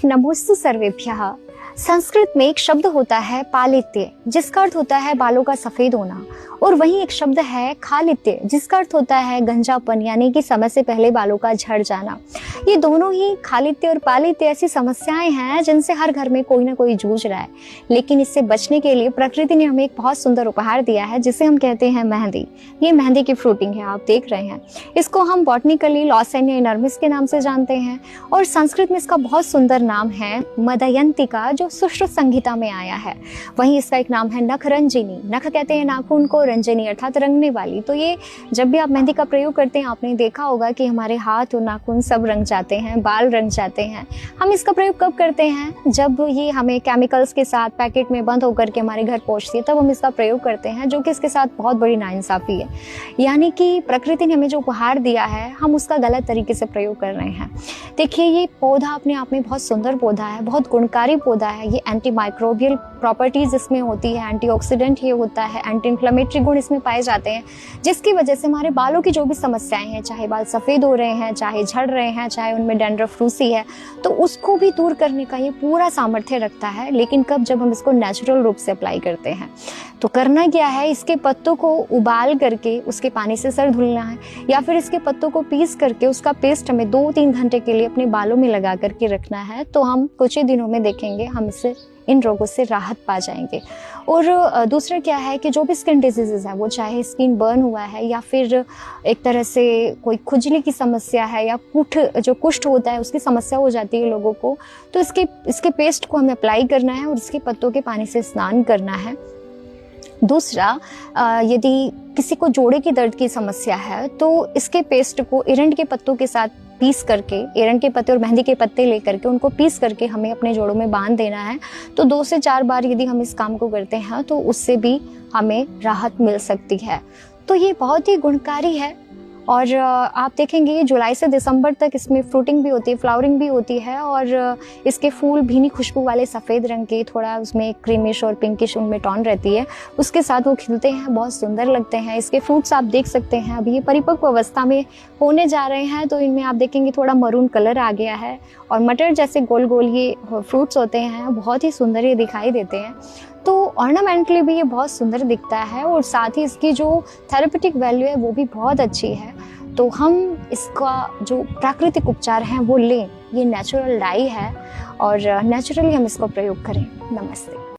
नमोस्तु सर्वेभ्यः। संस्कृत में एक शब्द होता है पालित्य, जिसका अर्थ होता है बालों का सफेद होना, और वहीं एक शब्द है खालित्य, जिसका अर्थ होता है गंजापन, यानी कि समय से पहले बालों का झड़ जाना। ये दोनों ही खालित्य और पालित्य ऐसी समस्याएं हैं जिनसे हर घर में कोई ना कोई जूझ रहा है। लेकिन इससे बचने के लिए प्रकृति ने हमें एक बहुत सुंदर उपहार दिया है, जिसे हम कहते हैं मेहंदी। ये मेहंदी की फ्रूटिंग है, आप देख रहे हैं। इसको हम बॉटनिकली लॉसेनिया इनर्मिस के नाम से जानते हैं, और संस्कृत में इसका बहुत सुंदर नाम है मदयंतिका, जो सुश्रुत संहिता में आया है। वहीं इसका एक नाम है नखरंजिनी। नख कहते हैं नाखून को, रंजनी अर्थात रंगने वाली। तो ये जब भी आप मेहंदी का प्रयोग करते हैं, आपने देखा होगा कि हमारे हाथ और नाखून सब रंग जाते हैं, बाल रंग जाते हैं। हम इसका प्रयोग कब करते हैं? जब ये हमें केमिकल्स के साथ पैकेट में बंद होकर के हमारे घर पहुंचती है, तब हम इसका प्रयोग करते हैं, जो कि इसके साथ बहुत बड़ी नाइंसाफी है। यानी कि प्रकृति ने हमें जो उपहार दिया है, हम उसका गलत तरीके से प्रयोग कर रहे हैं। देखिए, ये पौधा अपने आप में बहुत सुंदर पौधा है, बहुत गुणकारी पौधा है। ये एंटी माइक्रोबियल प्रॉपर्टीज इसमें होती है, एंटीऑक्सीडेंट ये होता है, एंटी इन्फ्लेमेटरी गुण इसमें पाए जाते हैं, जिसकी वजह से हमारे बालों की जो भी समस्याएं हैं, चाहे बाल सफ़ेद हो रहे हैं, चाहे झड़ रहे हैं, चाहे उनमें डैंड्रफ रूसी है, तो उसको भी दूर करने का ये पूरा सामर्थ्य रखता है। लेकिन कब? जब हम इसको नेचुरल रूप से अप्लाई करते हैं। तो करना क्या है, इसके पत्तों को उबाल करके उसके पानी से सर धुलना है, या फिर इसके पत्तों को पीस करके उसका पेस्ट हमें 2-3 घंटे के लिए अपने बालों में लगा करके रखना है। तो हम कुछ ही दिनों में देखेंगे हम इससे इन रोगों से राहत पा जाएंगे। और दूसरा क्या है कि जो भी स्किन डिजीजेज है, वो चाहे स्किन बर्न हुआ है, या फिर एक तरह से कोई खुजली की समस्या है, या कुष्ठ होता है उसकी समस्या हो जाती है लोगों को, तो इसके पेस्ट को हमें अप्लाई करना है और इसके पत्तों के पानी से स्नान करना है। दूसरा, यदि किसी को जोड़े की दर्द की समस्या है, तो इसके पेस्ट को एरंड के पत्तों के साथ पीस करके, एरंड के पत्ते और मेहंदी के पत्ते लेकर के उनको पीस करके हमें अपने जोड़ों में बांध देना है। तो 2 से 4 बार यदि हम इस काम को करते हैं, तो उससे भी हमें राहत मिल सकती है। तो ये बहुत ही गुणकारी है। और आप देखेंगे ये जुलाई से दिसंबर तक इसमें फ्रूटिंग भी होती है, फ्लावरिंग भी होती है, और इसके फूल भीनी खुशबू वाले सफ़ेद रंग के, थोड़ा उसमें क्रीमिश और पिंकिश उनमें टोन रहती है, उसके साथ वो खिलते हैं, बहुत सुंदर लगते हैं। इसके फ्रूट्स आप देख सकते हैं, अभी ये परिपक्व अवस्था में होने जा रहे हैं, तो इनमें आप देखेंगे थोड़ा मरून कलर आ गया है, और मटर जैसे गोल गोल ये फ्रूट्स होते हैं, बहुत ही सुंदर ये दिखाई देते हैं। तो ऑर्नामेंटली भी ये बहुत सुंदर दिखता है, और साथ ही इसकी जो थेरेपेटिक वैल्यू है वो भी बहुत अच्छी है। तो हम इसका जो प्राकृतिक उपचार है वो लें। ये नेचुरल डाई है, और नेचुरली हम इसको प्रयोग करें। नमस्ते।